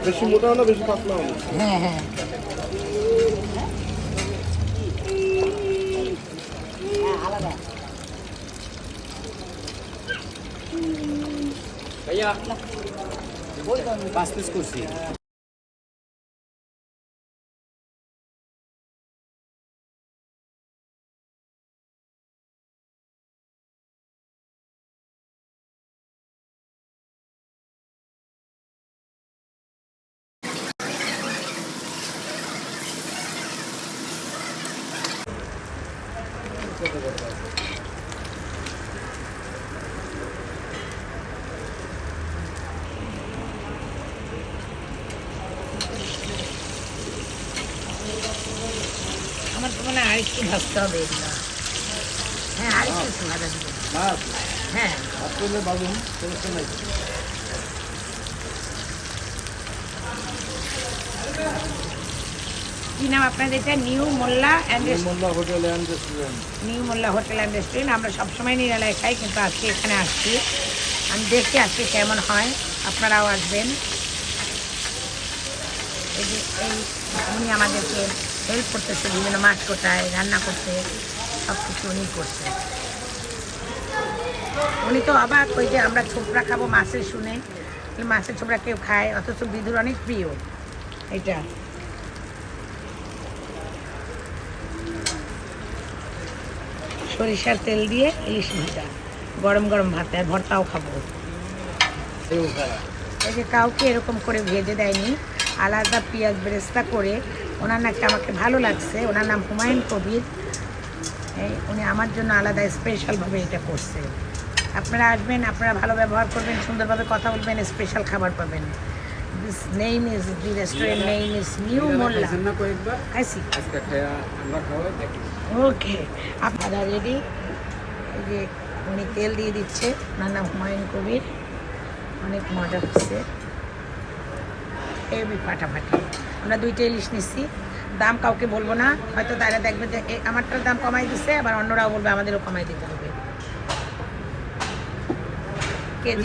বেশি মোটাও না বেশি পাতলাও না। হ্যাঁ হ্যাঁ আলাদা ভাইয়া 5 পিস করছি। আমার তো মনে হয় আরেকটু ভাজতে হবে এগুলো। হ্যাঁ আরেকটু ভাজা দিবে। হ্যাঁ আসলে বাবুন সমস্যা নাই। কি নাম আপনাদের এটা? New Molla and Molla hotel and restaurant. New Molla hotel and restaurant. আমরা সবসময় নিরালায় খাই, কিন্তু আজকে এখানে আসছি। আমি দেখি আজকে কেমন হয়, আপনারাও আসবেন। এই যে উনি আমাদেরকে হেল্প করতেছে বিভিন্ন মাছ কোটায়, রান্না করতে, সব কিছু উনি করছে। উনি তো অবাক, ওই যে আমরা ছোবড়া খাবো মাছের শুনে, মাছের ছোবড়া কেউ খায়, অথচ বিদুর অনেক প্রিয় এটা। সরিষার তেল দিয়ে ইলিশ ভাজা, গরম গরম ভাতে, আর ভর্তাও খাবো। এই যে কাউকে এরকম করে ভেজে দেয়নি, আলাদা পেঁয়াজ বেরেস্তা করে। ওনার নাকি আমাকে ভালো লাগছে, ওনার নাম হুমায়ুন কবির। উনি আমার জন্য আলাদা স্পেশালভাবে এটা করছে। আপনারা আসবেন, আপনারা ভালো ব্যবহার করবেন, সুন্দরভাবে কথা বলবেন, স্পেশাল খাবার পাবেন। This name is, the restaurant name is new Molla. খাইছি, ওকে। আপনারা রেডি? এই যে উনি তেল দিয়ে দিচ্ছে, ওনার নাম হুমায়ুন কবির। অনেক মজা হচ্ছে, হেভি ফাটাফাটি। আমরা 2টা ইলিশ নিচ্ছি, দাম কাউকে বলবো না, হয়তো তারা দেখবে যে আমারটার দাম কমাই দিচ্ছে, আবার অন্যরাও বলবে আমাদেরও কমাই দিতে হবে।